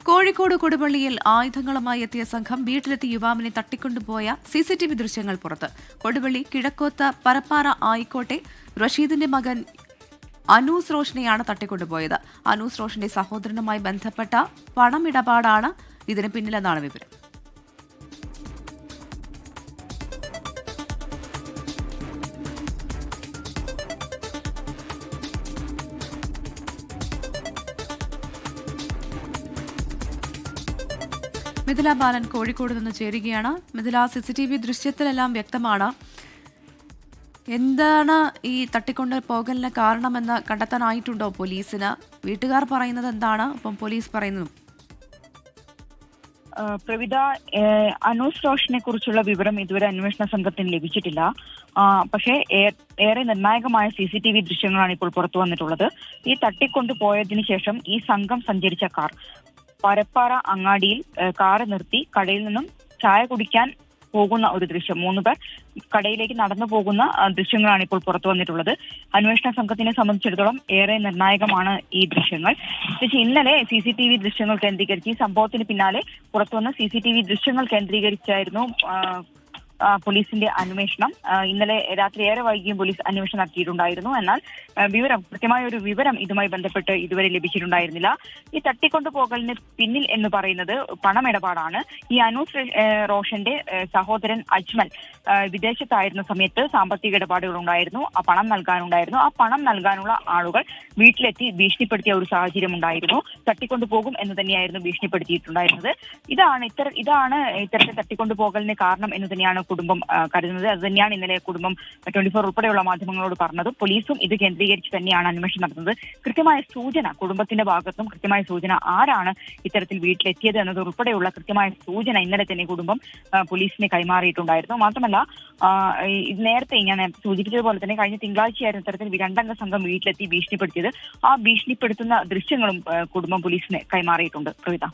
കോഴിക്കോട് കൊടുവള്ളിയിൽ ആയുധങ്ങളുമായി എത്തിയ സംഘം വീട്ടിലെത്തി യുവാവിനെ തട്ടിക്കൊണ്ടുപോയ സിസിടിവി ദൃശ്യങ്ങൾ പുറത്ത്. കൊടുവള്ളി കിഴക്കോത്ത് പരപ്പാറ ആയിക്കോട്ടെ റഷീദിന്റെ മകൻ അനൂസ് റോഷനെയാണ് തട്ടിക്കൊണ്ടുപോയത്. അനൂസ് റോഷന്റെ സഹോദരനുമായി ബന്ധപ്പെട്ട പണമിടപാടാണ് ഇതിന് പിന്നിലെന്നാണ് വിവരം. മിഥില ബാലൻ കോഴിക്കോട് നിന്ന് ചേരുകയാണ്. മിഥില, സിസിടിവി ദൃശ്യത്തിലെല്ലാം വ്യക്തമാണ്. എന്താണ് ഈ തട്ടിക്കൊണ്ട് പോകലിന് കാരണമെന്ന് കണ്ടെത്താനായിട്ടുണ്ടോ പോലീസിന്? വീട്ടുകാർ പറയുന്നത് എന്താണ്, അപ്പം പോലീസ് പറയുന്നതും? പ്രവിത, അനൂസ് റോഷനെ കുറിച്ചുള്ള വിവരം ഇതുവരെ അന്വേഷണ സംഘത്തിന് ലഭിച്ചിട്ടില്ല. പക്ഷേ ഏറെ നിർണായകമായ CCTV ദൃശ്യങ്ങളാണ് ഇപ്പോൾ പുറത്തു വന്നിട്ടുള്ളത്. ഈ തട്ടിക്കൊണ്ടുപോയതിനു ശേഷം ഈ സംഘം സഞ്ചരിച്ച കാർ പരപ്പാറ അങ്ങാടിയിൽ കാറ് നിർത്തി കടയിൽ നിന്നും ചായ കുടിക്കാൻ പോകുന്ന ഒരു ദൃശ്യം, 3 പേർ കടയിലേക്ക് നടന്നു പോകുന്ന ദൃശ്യങ്ങളാണ് ഇപ്പോൾ പുറത്തു വന്നിട്ടുള്ളത്. അന്വേഷണ സംഘത്തിനെ സംബന്ധിച്ചിടത്തോളം ഏറെ നിർണായകമാണ് ഈ ദൃശ്യങ്ങൾ. പക്ഷേ ഇന്നലെ CCTV ദൃശ്യങ്ങൾ കേന്ദ്രീകരിച്ച് ഈ സംഭവത്തിന് പിന്നാലെ പുറത്തുവന്ന CCTV ദൃശ്യങ്ങൾ കേന്ദ്രീകരിച്ചായിരുന്നു പോലീസിന്റെ അന്വേഷണം. ഇന്നലെ രാത്രി ഏറെ വൈകിയും പോലീസ് അന്വേഷണം നടത്തിയിട്ടുണ്ടായിരുന്നു. എന്നാൽ കൃത്യമായ ഒരു വിവരം ഇതുമായി ബന്ധപ്പെട്ട് ഇതുവരെ ലഭിച്ചിട്ടുണ്ടായിരുന്നില്ല. ഈ തട്ടിക്കൊണ്ടുപോകലിന് പിന്നിൽ എന്ന് പറയുന്നത് പണമിടപാടാണ്. ഈ അനൂസ് റോഷന്റെ സഹോദരൻ അജ്മൽ വിദേശത്തായിരുന്ന സമയത്ത് സാമ്പത്തിക ഇടപാടുകൾ ഉണ്ടായിരുന്നു. ആ പണം നൽകാനുണ്ടായിരുന്നു. ആ പണം നൽകാനുള്ള ആളുകൾ വീട്ടിലെത്തി ഭീഷണിപ്പെടുത്തിയ ഒരു സാഹചര്യം ഉണ്ടായിരുന്നു. തട്ടിക്കൊണ്ടുപോകും എന്ന് തന്നെയായിരുന്നു ഭീഷണിപ്പെടുത്തിയിട്ടുണ്ടായിരുന്നത്. ഇതാണ് ഇത്തരത്തിൽ തട്ടിക്കൊണ്ടുപോകലിന് കാരണം എന്ന് തന്നെയാണ് കുടുംബം കരുതുന്നത്. അത് തന്നെയാണ് ഇന്നലെ കുടുംബം 24 ഉൾപ്പെടെയുള്ള മാധ്യമങ്ങളോട് പറഞ്ഞത്. പോലീസും ഇത് കേന്ദ്രീകരിച്ച് തന്നെയാണ് അന്വേഷണം നടത്തുന്നത്. കൃത്യമായ സൂചന കുടുംബത്തിന്റെ ഭാഗത്തും കൃത്യമായ സൂചന ആരാണ് ഇത്തരത്തിൽ വീട്ടിലെത്തിയത് എന്നത് ഉൾപ്പെടെയുള്ള കൃത്യമായ സൂചന ഇന്നലെ തന്നെ കുടുംബം പോലീസിനെ കൈമാറിയിട്ടുണ്ടായിരുന്നു. മാത്രമല്ല, നേരത്തെ ഞാൻ സൂചിപ്പിച്ചതുപോലെ തന്നെ കഴിഞ്ഞ തിങ്കളാഴ്ചയായിരുന്നു ഇത്തരത്തിൽ 2 അംഗ സംഘം വീട്ടിലെത്തി ഭീഷണിപ്പെടുത്തിയത്. ആ ഭീഷണിപ്പെടുത്തുന്ന ദൃശ്യങ്ങളും കുടുംബം പോലീസിന് കൈമാറിയിട്ടുണ്ട്. പ്രവിത,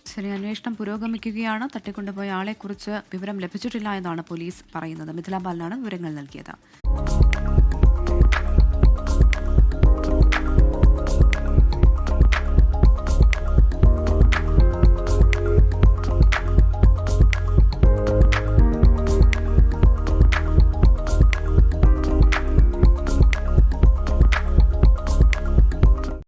ശരി, അന്വേഷണം പുരോഗമിക്കുകയാണ്. തട്ടിക്കൊണ്ടുപോയ ആളെക്കുറിച്ച് വിവരം ലഭിച്ചിട്ടില്ല എന്നാണ് പോലീസ് പറയുന്നത്. മിഥില ബാലനാണ് വിവരങ്ങൾ നൽകിയത്.